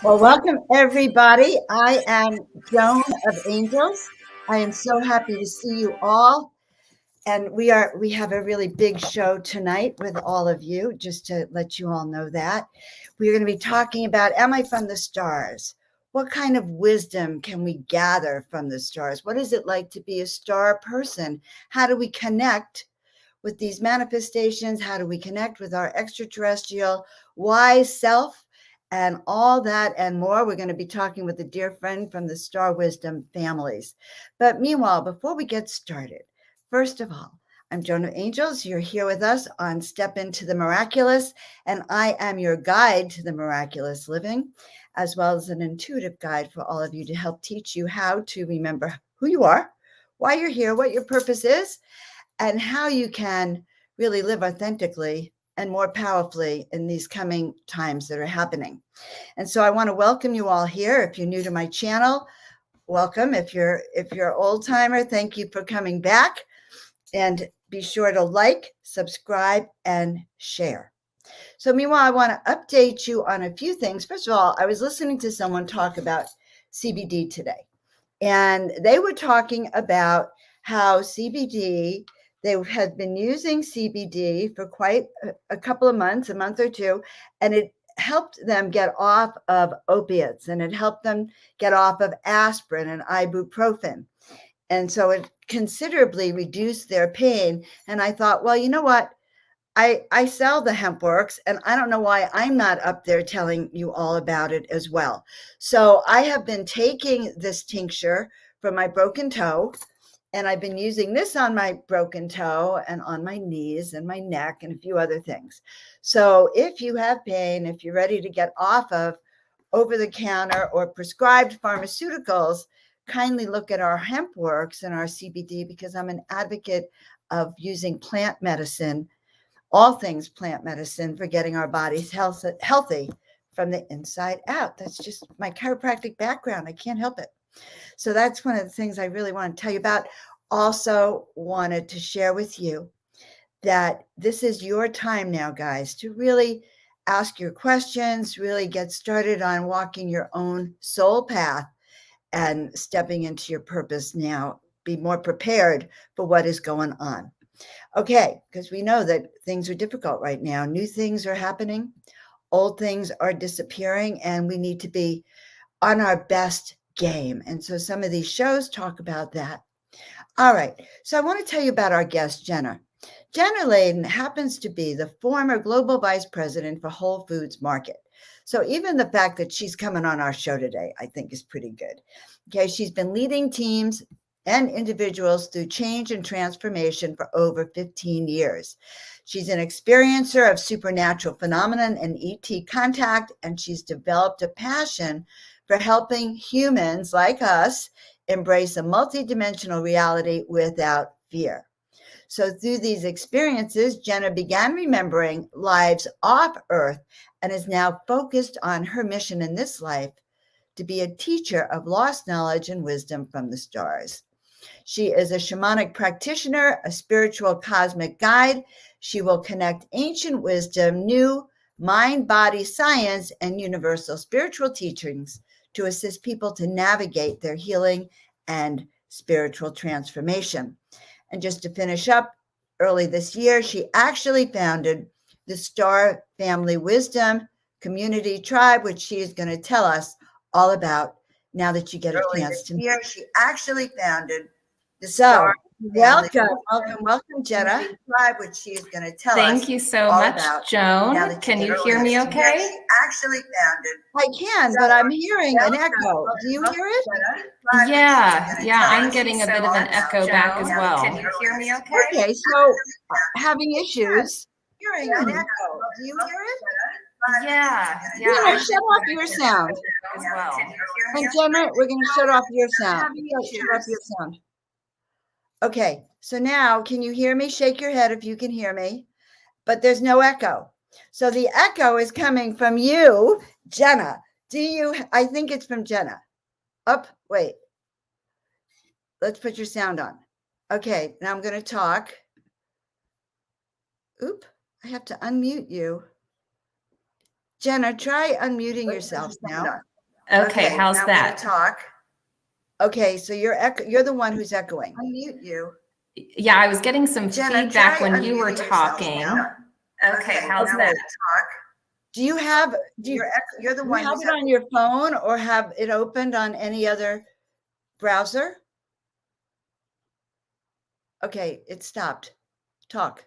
Well, welcome everybody. I am Joan of Angels. I am so happy to see you all. And we have a really big show tonight with all of you, just to let you all know that. We're going to be talking about, am I from the stars? What kind of wisdom can we gather from the stars? What is it like to be a star person? How do we connect with these manifestations? How do we connect with our extraterrestrial wise self? And all that and more. We're going to be talking with a dear friend from the Star Wisdom families. But meanwhile, before we get started, first of all, I'm Joan of Angels. You're here with us on Step Into the Miraculous, and I am your guide to the miraculous living, as well as an intuitive guide for all of you to help teach you how to remember who you are, why you're here, what your purpose is, and how you can really live authentically and more powerfully in these coming times that are happening. And so I want to welcome you all here. If you're new to my channel, welcome. If you're old timer, thank you for coming back. And be sure to like, subscribe, and share. So meanwhile, I want to update you on a few things. First of all, I was listening to someone talk about CBD today, and they were talking about how CBD, they had been using CBD for quite a couple of months, a month or two, and it helped them get off of opiates, and it helped them get off of aspirin and ibuprofen. And so it considerably reduced their pain. And I thought, well, you know what? I sell the hemp works, and I don't know why I'm not up there telling you all about it as well. So I have been taking this tincture for my broken toe, and I've been using this on my broken toe and on my knees and my neck and a few other things. So if you have pain, if you're ready to get off of over the counter or prescribed pharmaceuticals, kindly look at our hemp works and our CBD, because I'm an advocate of using plant medicine, all things plant medicine, for getting our bodies healthy from the inside out. That's just my chiropractic background. I can't help it. So that's one of the things I really want to tell you about. Also wanted to share with you that this is your time now, guys, to really ask your questions, really get started on walking your own soul path and stepping into your purpose now. Be more prepared for what is going on. Okay, because we know that things are difficult right now. New things are happening, old things are disappearing, and we need to be on our best game. And so some of these shows talk about that. All right, so I want to tell you about our guest, Jenna. Jenna Layden happens to be the former global vice president for Whole Foods Market. So even the fact that she's coming on our show today, I think is pretty good. Okay, she's been leading teams and individuals through change and transformation for over 15 years. She's an experiencer of supernatural phenomenon and ET contact, and she's developed a passion for helping humans like us embrace a multidimensional reality without fear. So through these experiences, Jenna began remembering lives off Earth and is now focused on her mission in this life to be a teacher of lost knowledge and wisdom from the stars. She is a shamanic practitioner, a spiritual cosmic guide. She will connect ancient wisdom, new mind, body, science, and universal spiritual teachings to assist people to navigate their healing and spiritual transformation. And just to finish up, early this year, she actually founded the Star Family Wisdom Community Tribe, which she is going to tell us all about now that you get a chance to. Year, she actually founded the Star. Welcome, Jenna. Tribe, which she is going to tell us. Thank you so much, Joan. Can you hear me okay? She actually founded. I can, but I'm hearing an echo. Do you hear it? Yeah, I'm getting a bit of an echo back as well. Can you hear me okay? Okay, so having issues. Hearing an echo. Do you hear it? Yeah. Shut off your sound. As well. And Jenna, we're going to shut off your sound. Shut off your sound. Okay, so now can you hear me? Shake your head if you can hear me, but there's no echo. So the echo is coming from you, Jenna. I think it's from Jenna. Wait. Let's put your sound on. Okay, now I'm going to talk. Oop, I have to unmute you. Jenna, try unmuting yourself now. Okay, how's now that? Talk. Okay, so you're the one who's echoing. Unmute you. Yeah, I was getting some Jenna, feedback try when you were unmuting yourself talking. now. Okay, how's that? Talk. Do you have you're the one have it on your phone or have it opened on any other browser? Okay, it stopped. Talk.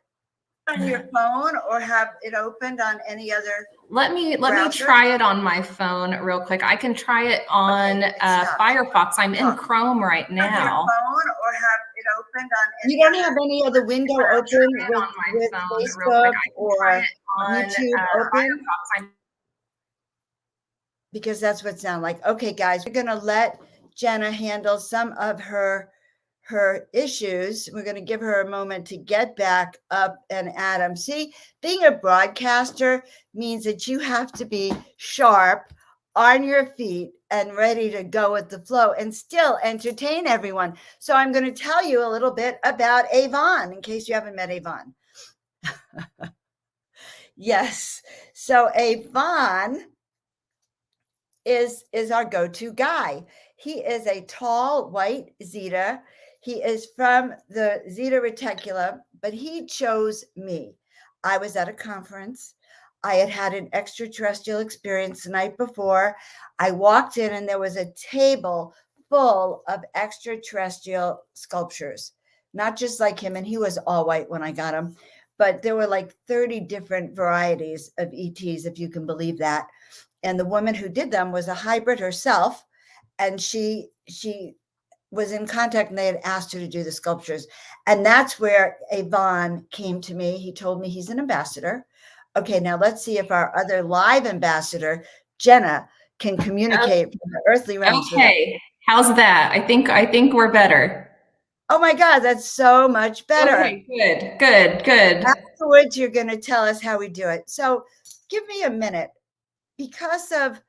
On your phone or have it opened on any other Let me browser? try it on my phone real quick. I can try it on Firefox. I'm in Chrome right now. On your phone or have it opened on any You don't have any other window open with Facebook or YouTube open? Because that's what it sounds like. Okay, guys, we're going to let Jenna handle some of her issues. We're going to give her a moment to get back up and at them. See, being a broadcaster means that you have to be sharp, on your feet, and ready to go with the flow and still entertain everyone. So I'm going to tell you a little bit about Avon in case you haven't met Avon. Yes. So Avon is our go-to guy. He is a tall white Zeta. He is from the Zeta Reticula, but he chose me. I was at a conference. I had an extraterrestrial experience the night before. I walked in and there was a table full of extraterrestrial sculptures, not just like him. And he was all white when I got him, but there were like 30 different varieties of ETs, if you can believe that. And the woman who did them was a hybrid herself, and she was in contact, and they had asked her to do the sculptures. And that's where Avon came to me. He told me he's an ambassador. Okay, now let's see if our other live ambassador, Jenna, can communicate from the earthly realms. Okay, how's that? I think we're better. Oh my God, that's so much better. Okay, good. Afterwards, you're going to tell us how we do it. So give me a minute. Because of,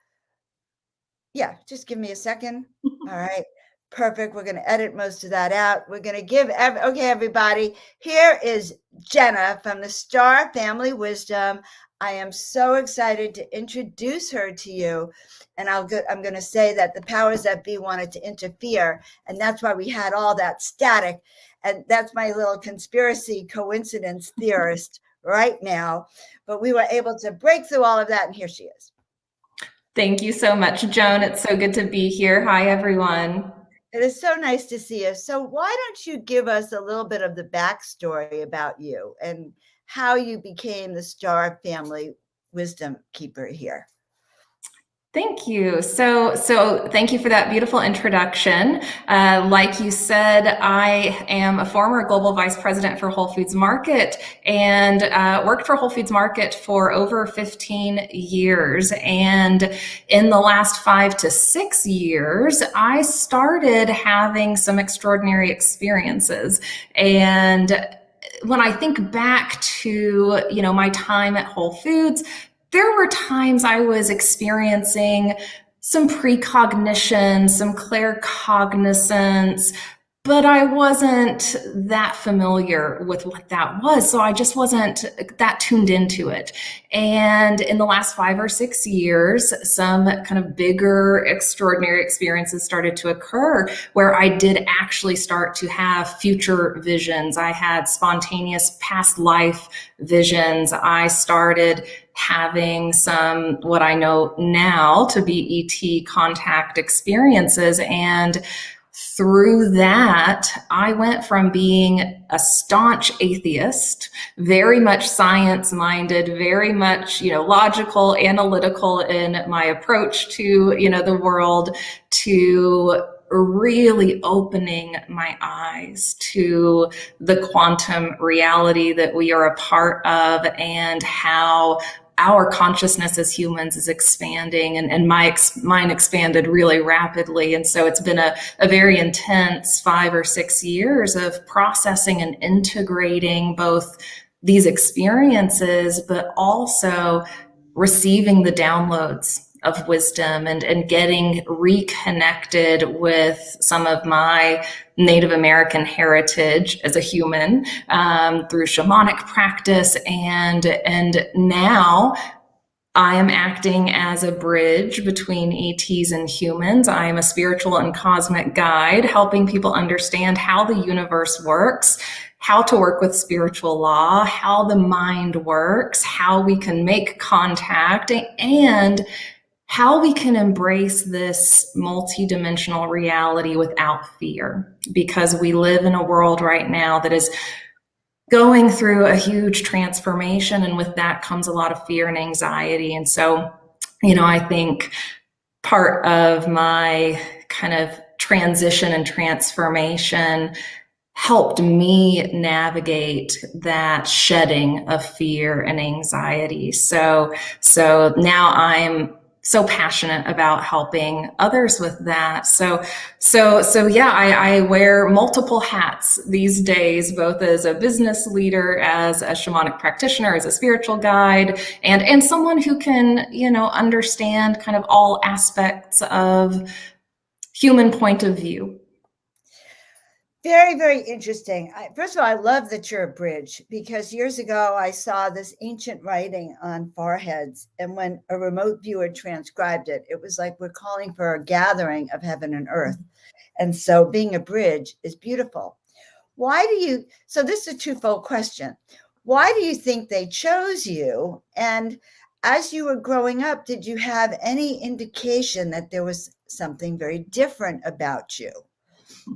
just give me a second. All right, perfect. We're going to edit most of that out. We're going to give, okay, everybody, here is Jenna from the Star Family Wisdom. I am so excited to introduce her to you. And I'm going to say that the powers that be wanted to interfere. And that's why we had all that static. And that's my little conspiracy coincidence theorist right now. But we were able to break through all of that. And here she is. Thank you so much, Joan. It's so good to be here. Hi, everyone. It is so nice to see you. So why don't you give us a little bit of the backstory about you and how you became the Star Family Wisdom Keeper here? Thank you. So thank you for that beautiful introduction. Like you said, I am a former global vice president for Whole Foods Market and worked for Whole Foods Market for over 15 years. And in the last 5 to 6 years, I started having some extraordinary experiences. And when I think back to, my time at Whole Foods, there were times I was experiencing some precognition, some claircognizance, but I wasn't that familiar with what that was. So I just wasn't that tuned into it. And in the last 5 or 6 years, some kind of bigger, extraordinary experiences started to occur where I did actually start to have future visions. I had spontaneous past life visions. I started having some, what I know now to be ET contact experiences. And through that, I went from being a staunch atheist, very much science-minded, very much, logical, analytical in my approach to, the world, to really opening my eyes to the quantum reality that we are a part of and how our consciousness as humans is expanding, and mine expanded really rapidly. And so it's been a very intense 5 or 6 years of processing and integrating both these experiences, but also receiving the downloads of wisdom and getting reconnected with some of my Native American heritage as a human through shamanic practice, and now I am acting as a bridge between ETs and humans. I am a spiritual and cosmic guide, helping people understand how the universe works, how to work with spiritual law, how the mind works, how we can make contact, and how we can embrace this multidimensional reality without fear. Because we live in a world right now that is going through a huge transformation, and with that comes a lot of fear and anxiety. And so, I think part of my kind of transition and transformation helped me navigate that shedding of fear and anxiety. So now I'm so passionate about helping others with that. So yeah, I wear multiple hats these days, both as a business leader, as a shamanic practitioner, as a spiritual guide, and someone who can, understand kind of all aspects of human point of view. Very, very interesting. First of all, I love that you're a bridge, because years ago I saw this ancient writing on foreheads. And when a remote viewer transcribed it, it was like we're calling for a gathering of heaven and earth. And so being a bridge is beautiful. So this is a twofold question. Why do you think they chose you? And as you were growing up, did you have any indication that there was something very different about you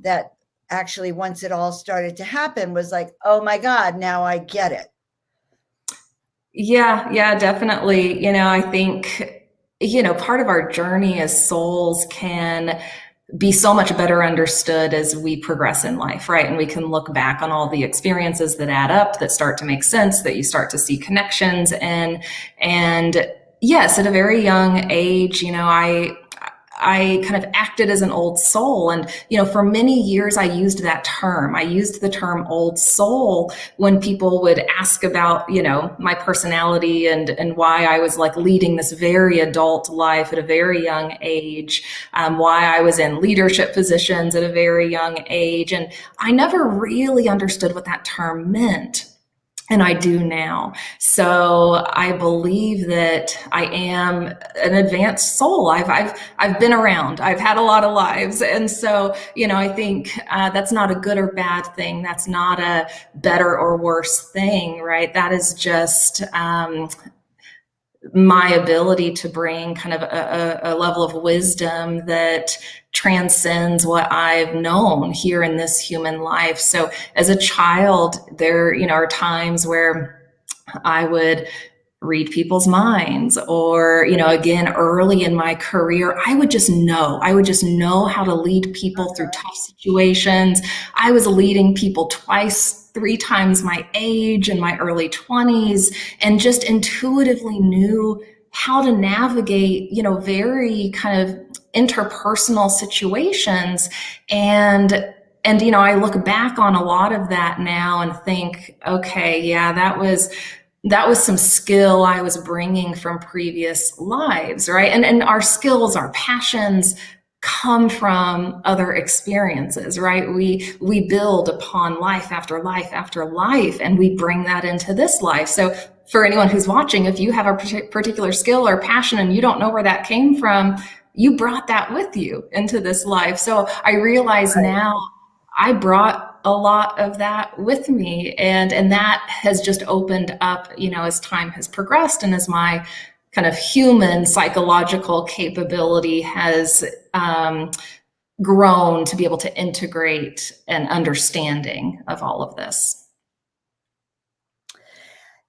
that actually, once it all started to happen, was like, oh my God, now I get it? Yeah, definitely. I think, part of our journey as souls can be so much better understood as we progress in life, right? And we can look back on all the experiences that add up, that start to make sense, that you start to see connections. And yes, at a very young age, I kind of acted as an old soul. And, for many years, I used that term. I used the term old soul when people would ask about, my personality and why I was like leading this very adult life at a very young age, why I was in leadership positions at a very young age. And I never really understood what that term meant. And I do now. So I believe that I am an advanced soul. I've been around. I've had a lot of lives. And so, I think that's not a good or bad thing. That's not a better or worse thing, right? That is just my ability to bring kind of a level of wisdom that transcends what I've known here in this human life. So as a child, there, are times where I would read people's minds, or, again, early in my career, I would just know how to lead people through tough situations. I was leading people twice, 3 times my age in my early 20s, and just intuitively knew how to navigate, very kind of interpersonal situations. And I look back on a lot of that now and think, okay, yeah, that was some skill I was bringing from previous lives, right? And our skills, our passions come from other experiences, right? We build upon life after life after life, and we bring that into this life. So for anyone who's watching, if you have a particular skill or passion and you don't know where that came from, you brought that with you into this life. So I realize now I brought a lot of that with me, and that has just opened up, as time has progressed, and as my kind of human psychological capability has grown to be able to integrate an understanding of all of this.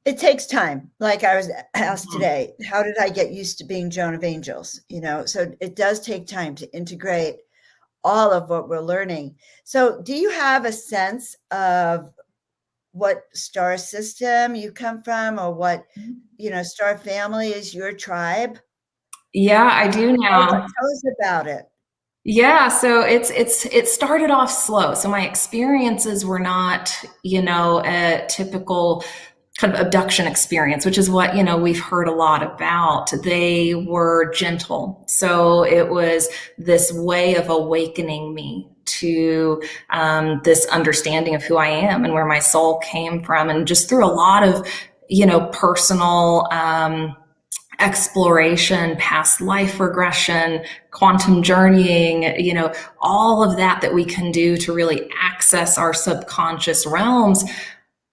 It takes time. Like I was asked today, how did I get used to being Joan of Angels? So it does take time to integrate all of what we're learning. So do you have a sense of what star system you come from, or what, star family is your tribe? Yeah, I do now. Tell us about it. Yeah, so it started off slow. So my experiences were not, a typical kind of abduction experience, which is what, we've heard a lot about. They were gentle. So it was this way of awakening me to this understanding of who I am and where my soul came from, and just through a lot of, personal exploration, past life regression, quantum journeying, all of that we can do to really access our subconscious realms.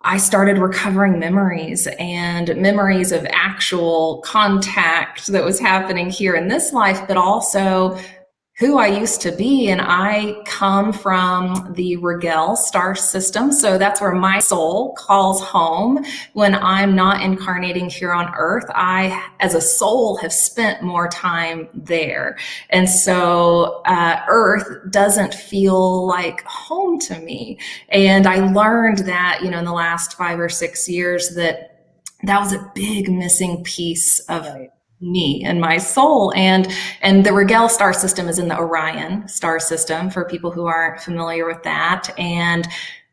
I started recovering memories and memories of actual contact that was happening here in this life, but also who I used to be. And I come from the Rigel star system. So that's where my soul calls home when I'm not incarnating here on earth. I, as a soul, have spent more time there. And so earth doesn't feel like home to me. And I learned that, in the last 5 or 6 years that was a big missing piece of me and my soul. And the Rigel star system is in the Orion star system, for people who aren't familiar with that. And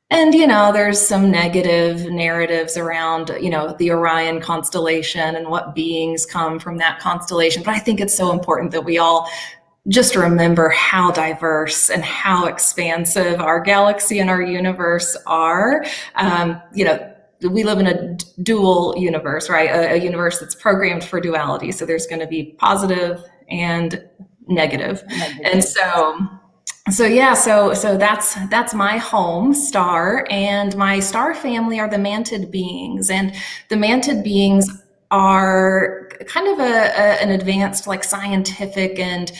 there's some negative narratives around, the Orion constellation and what beings come from that constellation. But I think it's so important that we all just remember how diverse and how expansive our galaxy and our universe are. We live in a dual universe, right? A universe that's programmed for duality. So there's going to be positive and negative. And so that's my home star, and my star family are the mantid beings. And the mantid beings are kind of an advanced, like, scientific and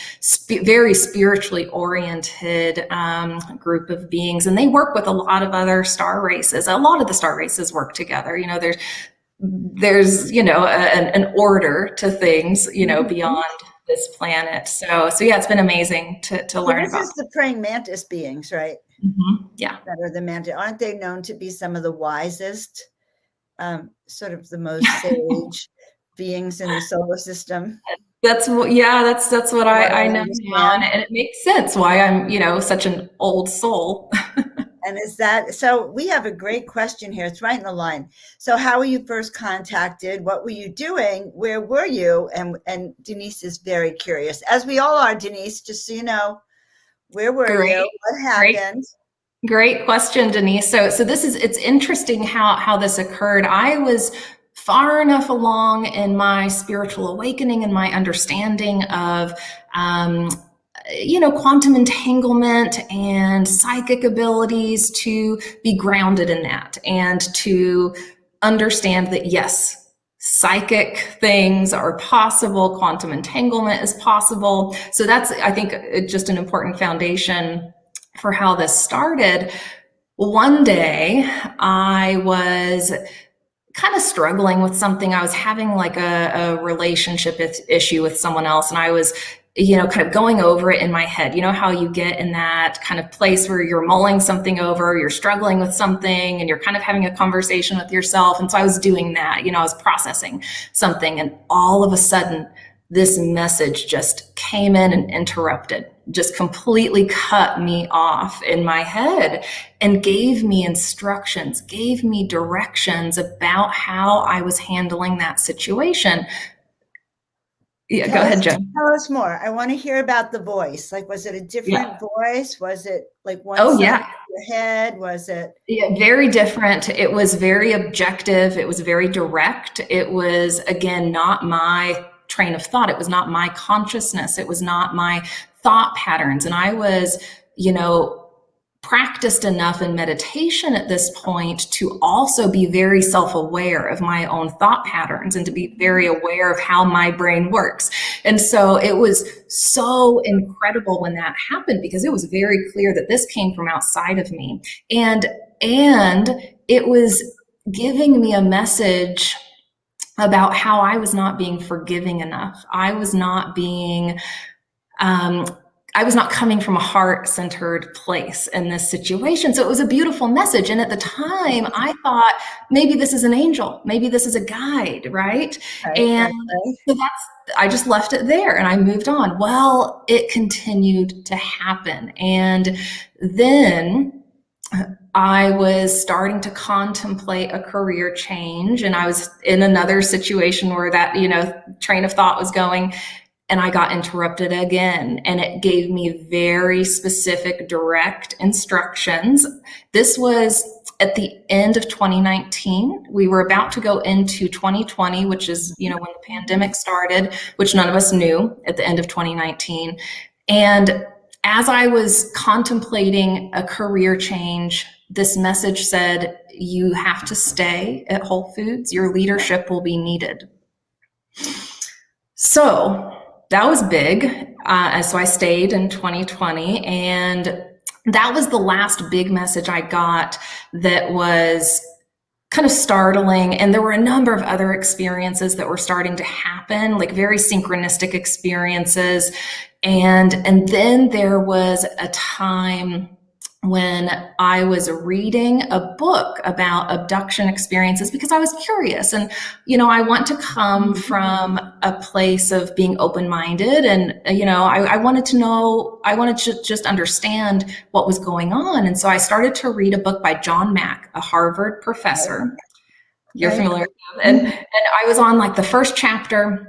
very spiritually oriented group of beings, and they work with a lot of other star races. A lot of the star races work together. There's an order to things beyond this planet. So yeah, it's been amazing to learn about. This is the praying mantis beings, right? Mm-hmm. Yeah. That are the mantis. Aren't they known to be some of the wisest, sort of the most sage beings in the solar system? That's what I know now, and it makes sense why I'm such an old soul. And is that so? We have a great question here. It's right in the line. So, how were you first contacted? What were you doing? Where were you? And Denise is very curious, as we all are. Denise, just so you know, where were you? What happened? Great question, Denise. So it's interesting how this occurred. I was far enough along in my spiritual awakening and my understanding of quantum entanglement and psychic abilities to be grounded in that, and to understand that, yes, psychic things are possible, quantum entanglement is possible. So that's, I think, just an important foundation for how this started. One day I was kind of struggling with something. I was having like a relationship issue with someone else, and I was kind of going over it in my head. You know how you get in that kind of place where you're mulling something over, you're struggling with something, and you're kind of having a conversation with yourself. And so I was doing that, I was processing something, and all of a sudden this message just came in and interrupted, just completely cut me off in my head, and gave me instructions, gave me directions about how I was handling that situation. Yeah, go ahead, Joe. Tell us more. I want to hear about the voice. Like, was it a different voice? Was it like one side of your head? Was it? Yeah, very different. It was very objective. It was very direct. It was, again, not my train of thought. It was not my consciousness. It was not my thought patterns. And I was, practiced enough in meditation at this point to also be very self-aware of my own thought patterns, and to be very aware of how my brain works. And so it was so incredible when that happened, because it was very clear that this came from outside of me. And it was giving me a message about how I was not being forgiving enough. I was not coming from a heart-centered place in this situation. So it was a beautiful message. And at the time, I thought, maybe this is an angel. Maybe this is a guide, right? So I just left it there and I moved on. Well, it continued to happen. And then I was starting to contemplate a career change, and I was in another situation where that, train of thought was going. and I got interrupted again, and it gave me very specific, direct instructions. This was at the end of 2019. We were about to go into 2020, which is, when the pandemic started, which none of us knew at the end of 2019. And as I was contemplating a career change, this message said, you have to stay at Whole Foods. Your leadership will be needed. So that was big. So I stayed in 2020, and that was the last big message I got that was kind of startling. And there were a number of other experiences that were starting to happen, like very synchronistic experiences. And then there was a time when I was reading a book about abduction experiences because I was curious. And, I want to come from a place of being open-minded. And, I wanted to just understand what was going on. And so I started to read a book by John Mack, a Harvard professor. You're familiar with him. And I was on like the first chapter,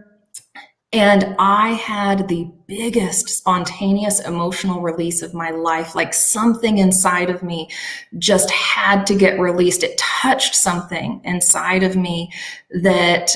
and I had the biggest spontaneous emotional release of my life. Like something inside of me just had to get released. It touched something inside of me that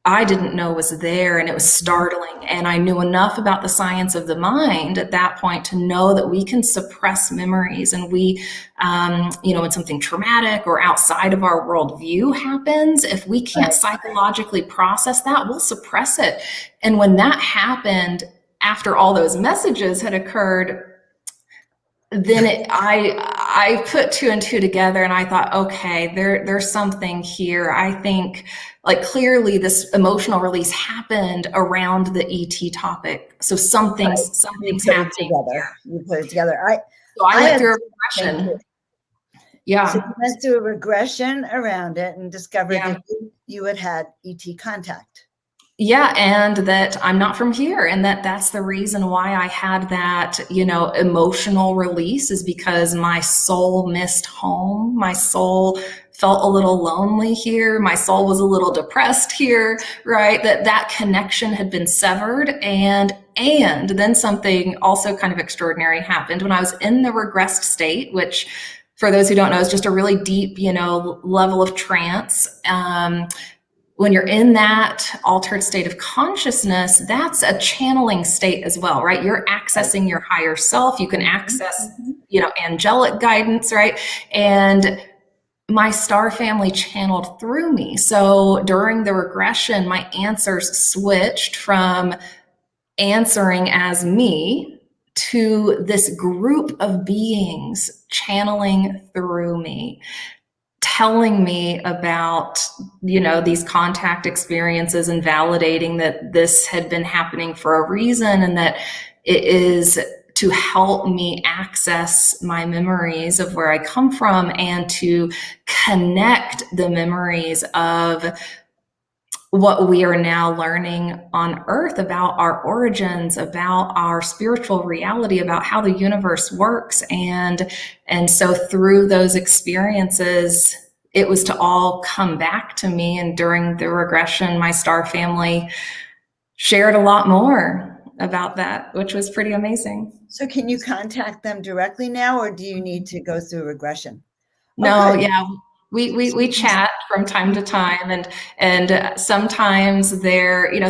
I didn't know was there, and it was startling. And I knew enough about the science of the mind at that point to know that we can suppress memories. And we, when something traumatic or outside of our worldview happens, if we can't psychologically process that, we'll suppress it. And when that happened, after all those messages had occurred, then I put two and two together, and I thought, okay, there's something here. I think like clearly this emotional release happened around the ET topic. So something's happening together. You put it together. So I went through a regression. Yeah. So you went through a regression around it and discovered that you had ET contact. Yeah, and that I'm not from here, and that's the reason why I had that, emotional release, is because my soul missed home. My soul felt a little lonely here. My soul was a little depressed here, right? That connection had been severed, and then something also kind of extraordinary happened when I was in the regressed state, which, for those who don't know, is just a really deep, level of trance. When you're in that altered state of consciousness, that's a channeling state as well, right? You're accessing your higher self. You can access, angelic guidance, right? And my star family channeled through me. So during the regression, my answers switched from answering as me to this group of beings channeling through me, telling me about, these contact experiences, and validating that this had been happening for a reason, and that it is to help me access my memories of where I come from, and to connect the memories of what we are now learning on Earth about our origins, about our spiritual reality, about how the universe works. And so through those experiences, it was to all come back to me. And during the regression, my star family shared a lot more about that, which was pretty amazing. So can you contact them directly now, or do you need to go through regression? No, yeah. We chat from time to time, and sometimes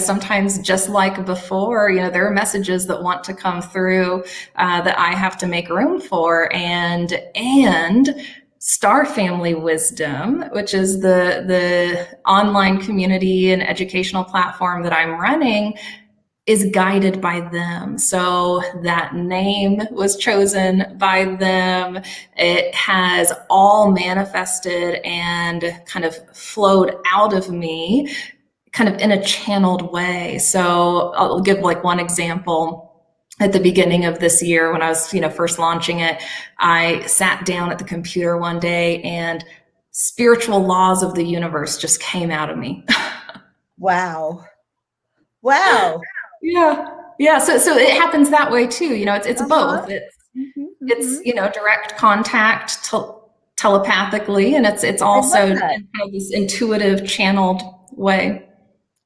sometimes just like before, there are messages that want to come through that I have to make room for, and Star Family Wisdom, which is the online community and educational platform that I'm running, is guided by them. So that name was chosen by them. It has all manifested and kind of flowed out of me kind of in a channeled way. So I'll give like one example. At the beginning of this year, when I was, first launching it, I sat down at the computer one day, and spiritual laws of the universe just came out of me. Wow. Yeah. So it happens that way too. It's both. It's direct contact telepathically, and it's also in kind of this intuitive, channeled way.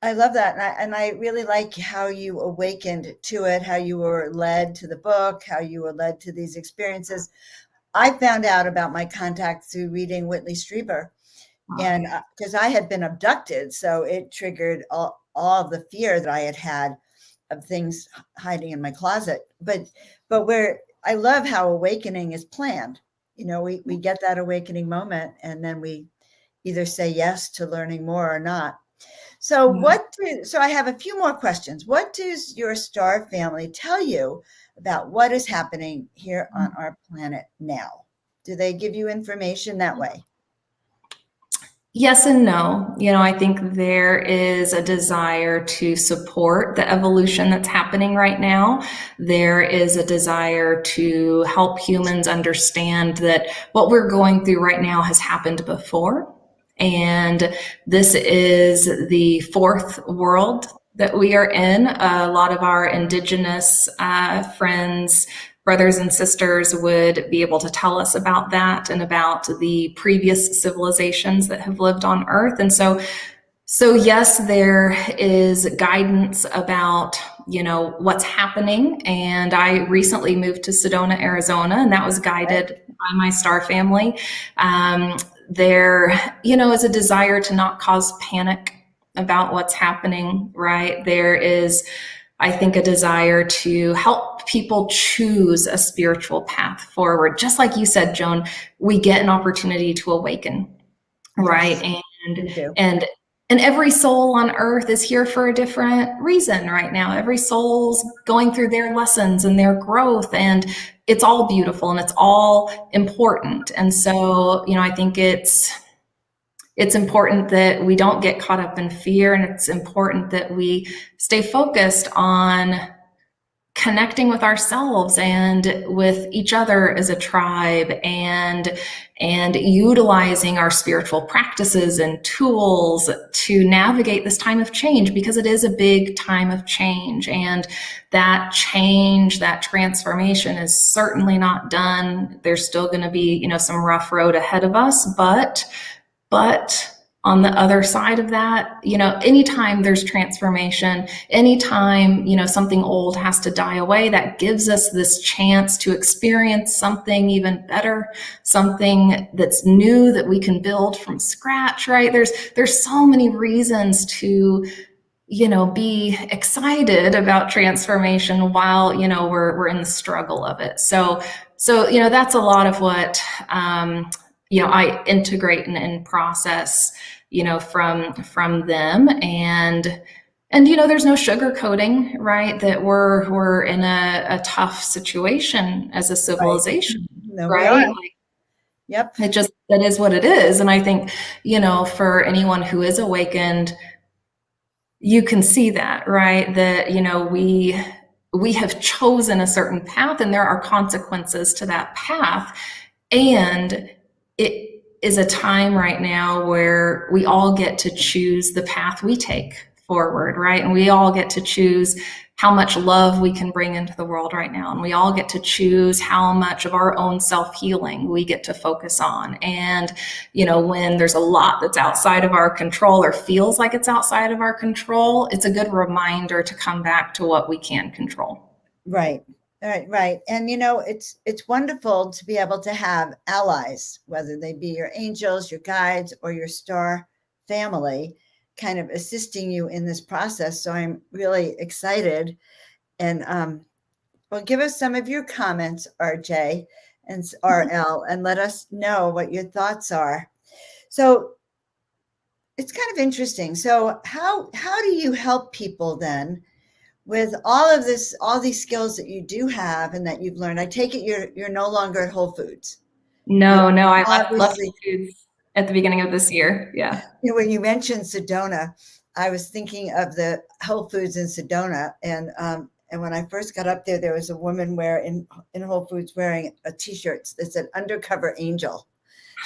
I love that. And I really like how you awakened to it, how you were led to the book, how you were led to these experiences. I found out about my contact through reading Whitley Strieber, Oh, and because I had been abducted, so it triggered all of the fear that I had had of things hiding in my closet. But where I love how awakening is planned. We get that awakening moment, and then we either say yes to learning more or not. yeah. So I have a few more questions. What does your star family tell you about what is happening here on our planet now? Do they give you information that way? Yes and no. I think there is a desire to support the evolution that's happening right now. There is a desire to help humans understand that what we're going through right now has happened before. And this is the fourth world that we are in. A lot of our indigenous friends, brothers and sisters would be able to tell us about that and about the previous civilizations that have lived on Earth. And so yes, there is guidance about, what's happening. And I recently moved to Sedona, Arizona, and that was Right? guided by my star family. There, is a desire to not cause panic about what's happening, right? There is, I think, a desire to help people choose a spiritual path forward. Just like you said, Joan, we get an opportunity to awaken, right? Yes, And we do. and and every soul on earth is here for a different reason right now. Every soul's going through their lessons and their growth, and it's all beautiful and it's all important. And so, I think it's important that we don't get caught up in fear, and it's important that we stay focused on connecting with ourselves and with each other as a tribe, and utilizing our spiritual practices and tools to navigate this time of change, because it is a big time of change. And that change, that transformation is certainly not done. There's still going to be, some rough road ahead of us, but on the other side of that, anytime there's transformation, anytime, something old has to die away, that gives us this chance to experience something even better, something that's new that we can build from scratch, right? There's so many reasons to, be excited about transformation while, we're in the struggle of it. So, that's a lot of what, I integrate and process, from them. And there's no sugarcoating, right? That we're in a tough situation as a Right. civilization, No, we right? are. Yep. That is what it is. And I think, for anyone who is awakened, you can see that, right? That, we have chosen a certain path, and there are consequences to that path. And it is a time right now where we all get to choose the path we take forward, right? And we all get to choose how much love we can bring into the world right now. And we all get to choose how much of our own self-healing we get to focus on. And, when there's a lot that's outside of our control, or feels like it's outside of our control, it's a good reminder to come back to what we can control. Right. Right. And it's wonderful to be able to have allies, whether they be your angels, your guides, or your star family, kind of assisting you in this process. So I'm really excited. And well, give us some of your comments, RJ and RL, and let us know what your thoughts are. So it's kind of interesting. So how do you help people then with all of this, all these skills that you do have and that you've learned? I take it you're no longer at Whole Foods. You No, I left obviously, Whole Foods at the beginning of this year. Yeah. when you mentioned Sedona, I was thinking of the Whole Foods in Sedona, and when I first got up there, there was a woman in Whole Foods wearing a T-shirt that said "Undercover Angel."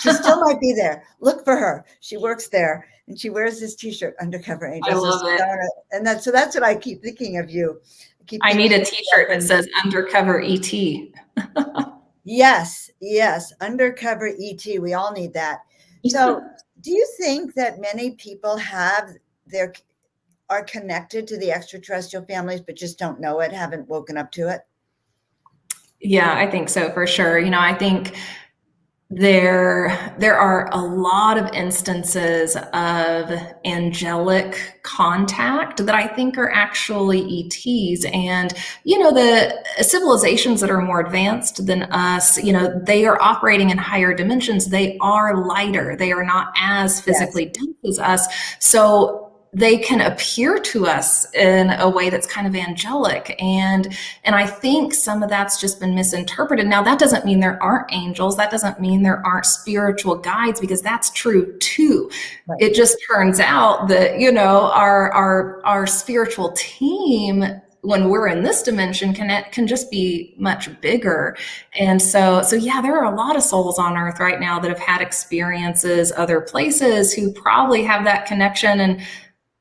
She still might be there. Look for her. She works there, and she wears this T-shirt, "Undercover I Angel." So love it. Sedona, and that's what I keep thinking of you. I keep I need thinking a of t-shirt yourself. that says undercover ET. Yes, undercover ET. We all need that. So, do you think that many people have their are connected to the extraterrestrial families, but just don't know it, haven't woken up to it? Yeah, I think so for sure. I think there are a lot of instances of angelic contact that I think are actually ETs. And, the civilizations that are more advanced than us, they are operating in higher dimensions. They are lighter. They are not as physically dense as us. So they can appear to us in a way that's kind of angelic. And I think some of that's just been misinterpreted. Now, that doesn't mean there aren't angels. That doesn't mean there aren't spiritual guides, because that's true too. Right. It just turns out that, our spiritual team, when we're in this dimension, can just be much bigger. And so yeah, there are a lot of souls on Earth right now that have had experiences other places who probably have that connection and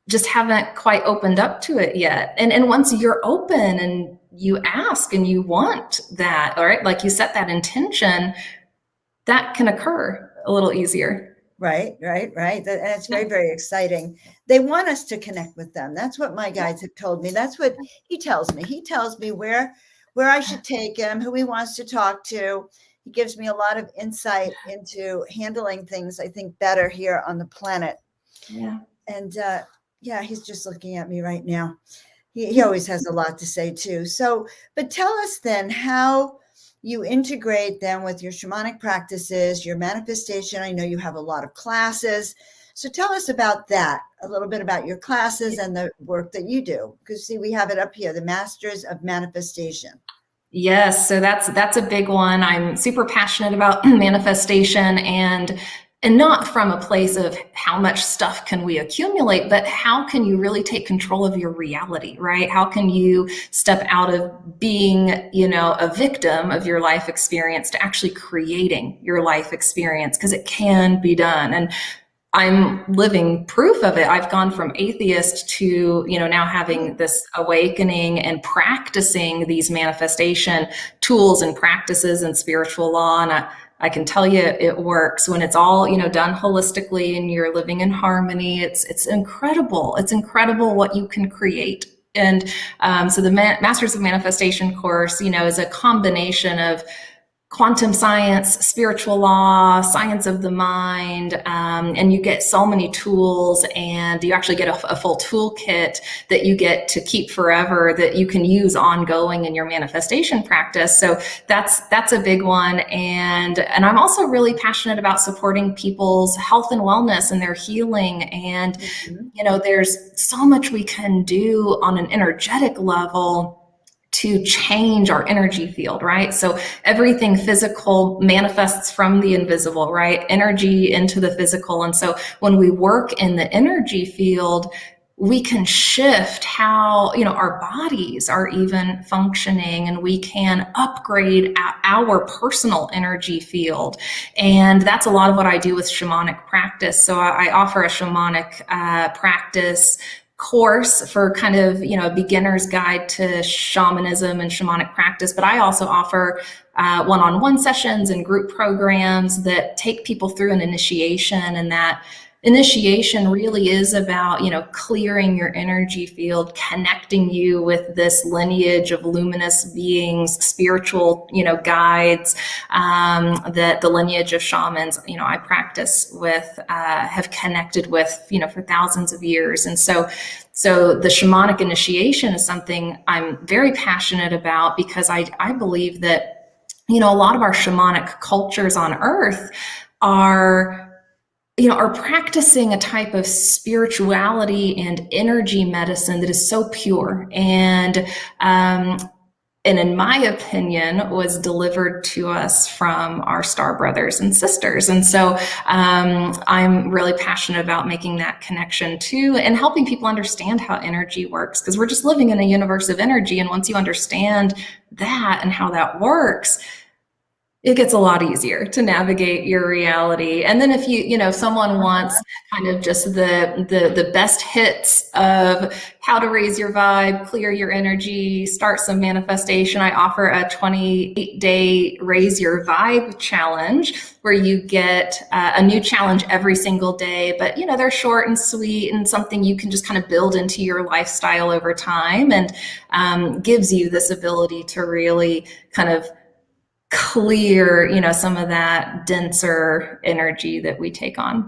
just haven't quite opened up to it yet. And once you're open and you ask and you want that, all right, like you set that intention, that can occur a little easier. Right. And it's very, very exciting. They want us to connect with them. That's what my guides have told me. That's what he tells me. He tells me where I should take him, who he wants to talk to. He gives me a lot of insight into handling things, I think, better here on the planet. Yeah. And yeah, he's just looking at me right now. He always has a lot to say too. So, but tell us then how you integrate them with your shamanic practices, your manifestation. I know you have a lot of classes. So tell us about that, a little bit about your classes and the work that you do. Because see, we have it up here, the Masters of Manifestation. Yes, so that's a big one. I'm super passionate about manifestation, and not from a place of how much stuff can we accumulate, but how can you really take control of your reality, right? How can you step out of being, a victim of your life experience to actually creating your life experience? Because it can be done. And I'm living proof of it. I've gone from atheist to, now having this awakening and practicing these manifestation tools and practices and spiritual law. And I can tell you it works when it's all, done holistically and you're living in harmony. It's incredible. It's incredible what you can create. And so the Masters of Manifestation course, is a combination of quantum science, spiritual law, science of the mind, and you get so many tools, and you actually get a full toolkit that you get to keep forever that you can use ongoing in your manifestation practice. So that's a big one. And I'm also really passionate about supporting people's health and wellness and their healing. And, there's so much we can do on an energetic level to change our energy field, right? So everything physical manifests from the invisible, right? Energy into the physical. And so when we work in the energy field, we can shift how, our bodies are even functioning, and we can upgrade our personal energy field. And that's a lot of what I do with shamanic practice. So I offer a shamanic practice course for kind of, a beginner's guide to shamanism and shamanic practice. But I also offer one-on-one sessions and group programs that take people through an initiation. And that initiation really is about, clearing your energy field, connecting you with this lineage of luminous beings, spiritual, guides, that the lineage of shamans, I practice with, have connected with, for thousands of years. And so the shamanic initiation is something I'm very passionate about, because I believe that, a lot of our shamanic cultures on Earth are practicing a type of spirituality and energy medicine that is so pure and in my opinion, was delivered to us from our star brothers and sisters. And so I'm really passionate about making that connection too, and helping people understand how energy works, because we're just living in a universe of energy. And once you understand that and how that works, it gets a lot easier to navigate your reality. And then if if someone wants kind of just the best hits of how to raise your vibe, clear your energy, start some manifestation, I offer a 28-day Raise Your Vibe challenge where you get a new challenge every single day. But they're short and sweet and something you can just kind of build into your lifestyle over time, and gives you this ability to really kind of clear, some of that denser energy that we take on.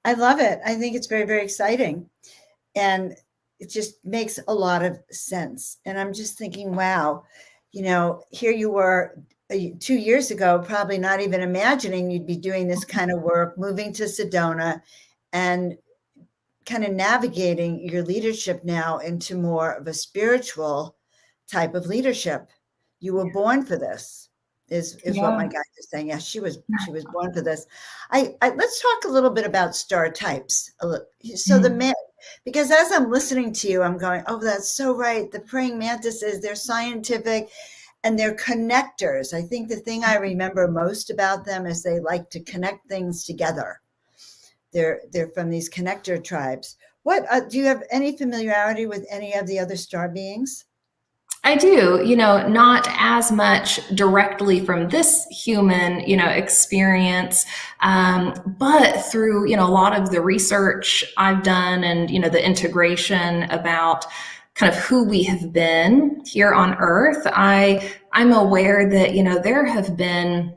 I love it. I think it's very, very exciting. And it just makes a lot of sense. And I'm just thinking, wow, here you were 2 years ago, probably not even imagining you'd be doing this kind of work, moving to Sedona and kind of navigating your leadership now into more of a spiritual type of leadership. You were born for this, is what my guide is saying. Yeah, she was born for this. I let's talk a little bit about star types. So because as I'm listening to you, I'm going, oh, that's so right. The praying mantises, they're scientific and they're connectors. I think the thing I remember most about them is they like to connect things together. They're from these connector tribes. What do you have any familiarity with any of the other star beings? I do, not as much directly from this human, experience, but through, a lot of the research I've done and, the integration about kind of who we have been here on Earth. I'm aware that, there have been,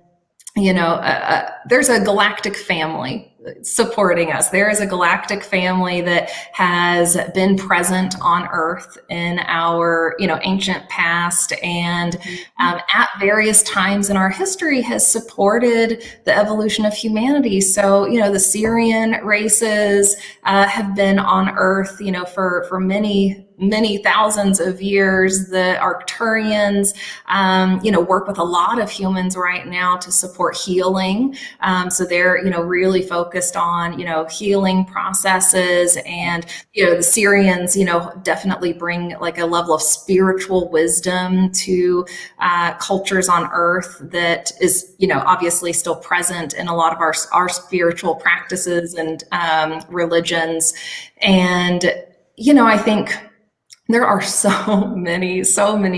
there's a galactic family supporting us. There is a galactic family that has been present on Earth in our, ancient past, and at various times in our history has supported the evolution of humanity. So, the Syrian races have been on Earth, for many thousands of years. The Arcturians, work with a lot of humans right now to support healing. So they're, really focused on, healing processes. And, the Syrians, definitely bring like a level of spiritual wisdom to cultures on Earth that is, obviously still present in a lot of our spiritual practices and religions. And, I think there are so many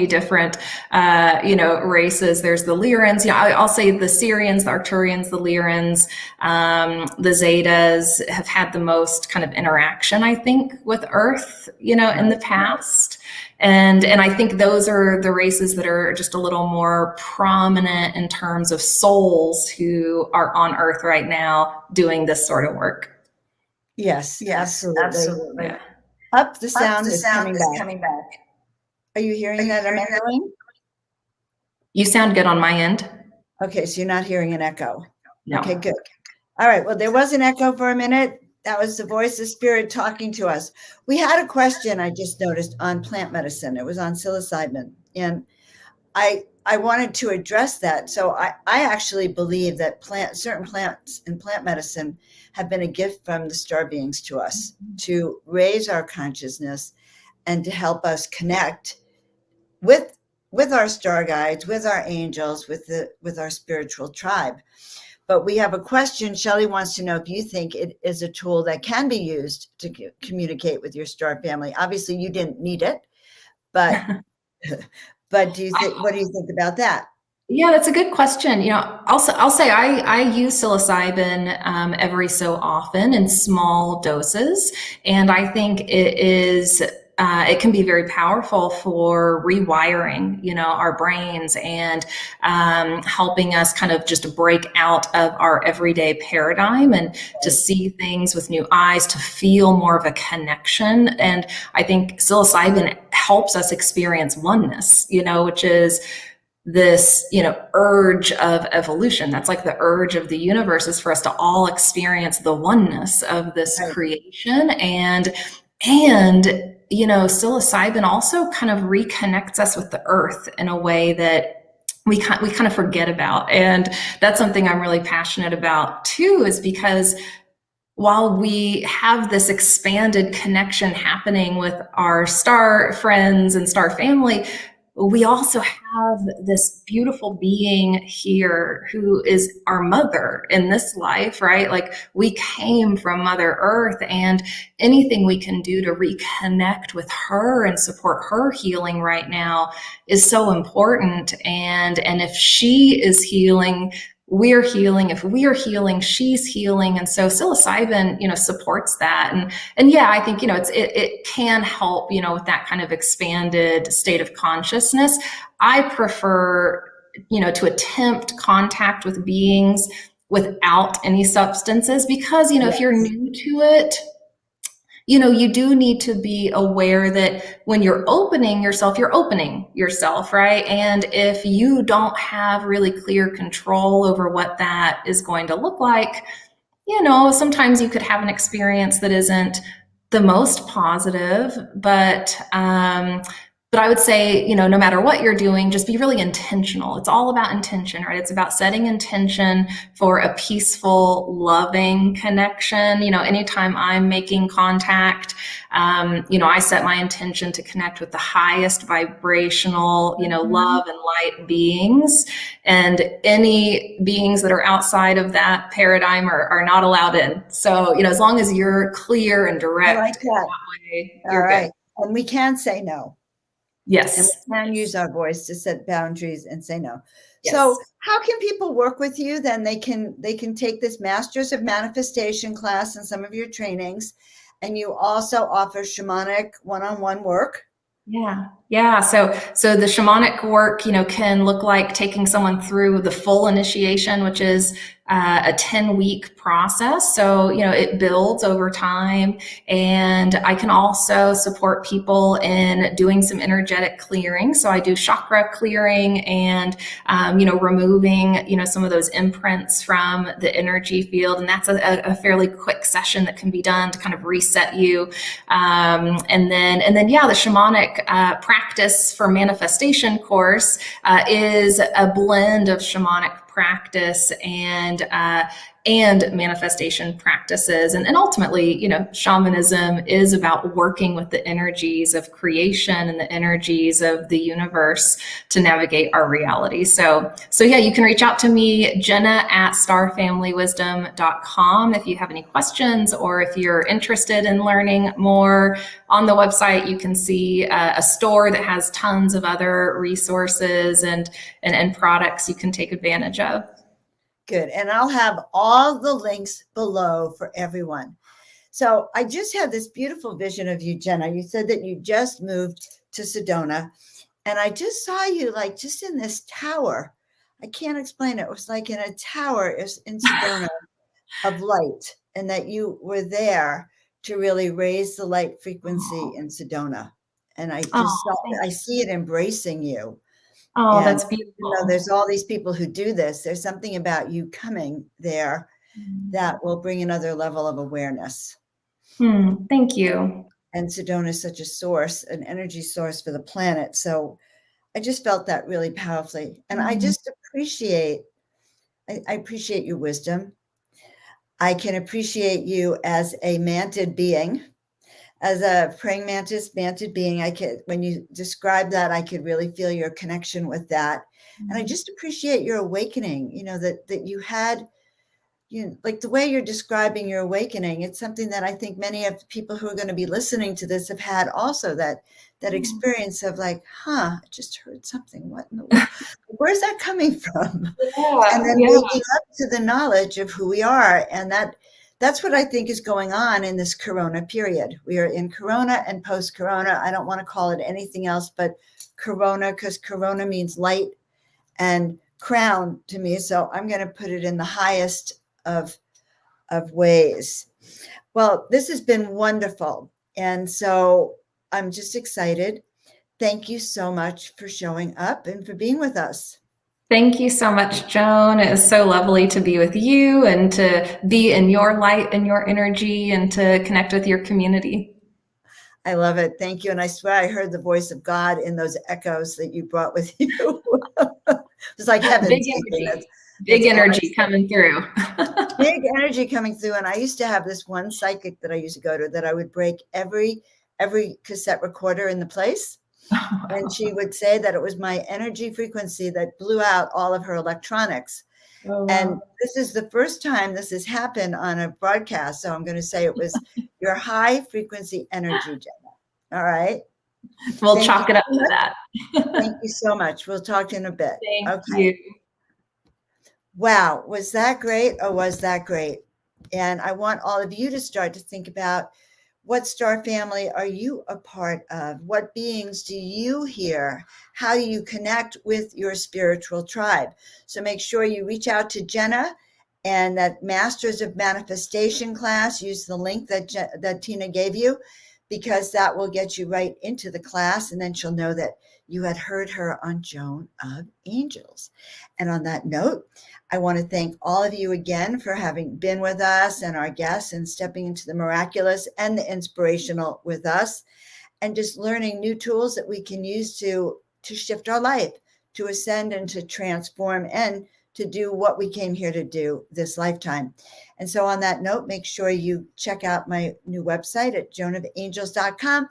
different, races. There's the Lyrans. I'll say the Syrians, the Arcturians, the Lyrans, the Zetas have had the most kind of interaction, I think, with Earth, in the past. And I think those are the races that are just a little more prominent in terms of souls who are on Earth right now doing this sort of work. Yes, absolutely. Yeah. Up, the sound is coming back. Are you hearing that I'm echoing? You sound good on my end. Okay, so you're not hearing an echo. No. Okay, good. All right, well, there was an echo for a minute. That was the voice of spirit talking to us. We had a question I just noticed on plant medicine. It was on psilocybin. And I wanted to address that. So I actually believe that certain plants in plant medicine have been a gift from the star beings to us to raise our consciousness and to help us connect with our star guides, with our angels, with our spiritual tribe. But we have a question. Shelley wants to know if you think it is a tool that can be used to communicate with your star family. Obviously, you didn't need it, but but what do you think about that? Yeah, that's a good question. I'll say I use psilocybin every so often in small doses, and I think it can be very powerful for rewiring, our brains and helping us kind of just break out of our everyday paradigm and to see things with new eyes, to feel more of a connection. And I think psilocybin helps us experience oneness, which is this, urge of evolution. That's like the urge of the universe, is for us to all experience the oneness of this creation. And psilocybin also kind of reconnects us with the earth in a way that we kind of forget about. And that's something I'm really passionate about too, is because while we have this expanded connection happening with our star friends and star family, we also have this beautiful being here who is our mother in this life, right? Like we came from Mother Earth, and anything we can do to reconnect with her and support her healing right now is so important. And if she is healing, we're healing. If we are healing, she's healing. And so psilocybin, supports that. And yeah, I think, it can help, with that kind of expanded state of consciousness. I prefer, to attempt contact with beings without any substances, because, if you're new to it, you do need to be aware that when you're opening yourself, right? And if you don't have really clear control over what that is going to look like, sometimes you could have an experience that isn't the most positive, but I would say, no matter what you're doing, just be really intentional. It's all about intention, right? It's about setting intention for a peaceful, loving connection. Anytime I'm making contact, I set my intention to connect with the highest vibrational, love and light beings. And any beings that are outside of that paradigm are not allowed in. So, as long as you're clear and direct, I like that. that way, All you're right. good. And we can say no. Yes. And we can use our voice to set boundaries and say no. Yes. So how can people work with you? Then they can take this Masters of Manifestation class and some of your trainings. And you also offer shamanic one-on-one work. Yeah. So the shamanic work, can look like taking someone through the full initiation, which is a 10-week process. So, it builds over time. And I can also support people in doing some energetic clearing. So I do chakra clearing and, removing, some of those imprints from the energy field. And that's a fairly quick session that can be done to kind of reset you. And then, the shamanic practice for manifestation course is a blend of shamanic practice and manifestation practices. And ultimately, shamanism is about working with the energies of creation and the energies of the universe to navigate our reality. So yeah, you can reach out to me, Jenna@starfamilywisdom.com, if you have any questions, or if you're interested in learning more. On the website, you can see a store that has tons of other resources and products you can take advantage of. Good. And I'll have all the links below for everyone. So I just had this beautiful vision of you, Jenna. You said that you just moved to Sedona, and I just saw you like just in this tower. I can't explain it. It was like in a tower in Sedona of light, and that you were there to really raise the light frequency in Sedona. And I just I see it embracing you. Oh, and, that's beautiful. there's all these people who do this. There's something about you coming there that will bring another level of awareness. Thank you. And Sedona is such a source, an energy source for the planet. So I just felt that really powerfully. And I just appreciate, I appreciate your wisdom. I can appreciate you as a mantid being, as a praying mantid being. When you describe that, I could really feel your connection with that. And I just appreciate your awakening, that you had, like the way you're describing your awakening. It's something that I think many of the people who are going to be listening to this have had also, that experience of like, I just heard something. What in the world? Where's that coming from? And then waking up to the knowledge of who we are. And that's what I think is going on in this Corona period. We are in Corona and post-Corona. I don't want to call it anything else but Corona, because Corona means light and crown to me. So I'm going to put it in the highest of ways. Well, this has been wonderful. And so I'm just excited. Thank you so much for showing up and for being with us. Thank you so much, Joan. It was so lovely to be with you and to be in your light and your energy and to connect with your community. I love it. Thank you. And I swear I heard the voice of God in those echoes that you brought with you. It's like heaven. Big energy coming through. Big energy coming through. And I used to have this one psychic that I used to go to, that I would break every cassette recorder in the place. And she would say that it was my energy frequency that blew out all of her electronics. Oh, And wow. this is the first time this has happened on a broadcast. So I'm going to say it was your high frequency energy, Jenna. All right. We'll Thank you chalk it up so to much. that. Thank you so much. We'll talk in a bit. Thank Okay. you. Wow. Was that great or was that great? And I want all of you to start to think about, what star family are you a part of? What beings do you hear? How do you connect with your spiritual tribe? So make sure you reach out to Jenna and that Masters of Manifestation class. Use the link that Tina gave you, because that will get you right into the class. And then she'll know that you had heard her on Joan of Angels. And on that note, I want to thank all of you again for having been with us and our guests and stepping into the miraculous and the inspirational with us, and just learning new tools that we can use to shift our life, to ascend and to transform and to do what we came here to do this lifetime. And so on that note, make sure you check out my new website at joanofangels.com,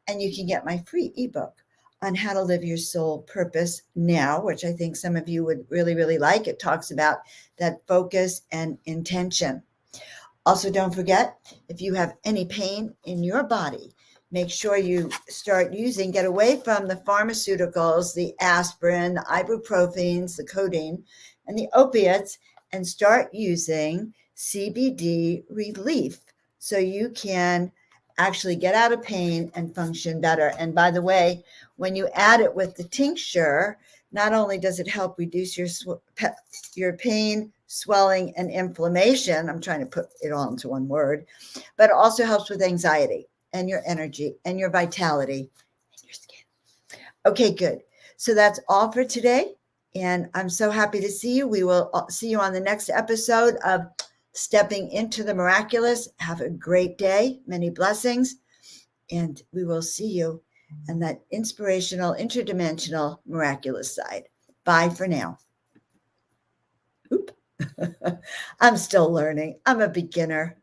and you can get my free ebook on how to live your soul purpose now, which I think some of you would really, really like. It talks about that focus and intention. Also, don't forget, if you have any pain in your body, make sure you get away from the pharmaceuticals, the aspirin, the ibuprofens, the codeine, and the opiates, and start using CBD relief so you can actually get out of pain and function better. And by the way, when you add it with the tincture, not only does it help reduce your pain, swelling, and inflammation, I'm trying to put it all into one word, but it also helps with anxiety and your energy and your vitality and your skin. Okay, good. So that's all for today. And I'm so happy to see you. We will see you on the next episode of Stepping into the Miraculous. Have a great day. Many blessings. And we will see you on that inspirational, interdimensional, miraculous side. Bye for now. Oop. I'm still learning. I'm a beginner.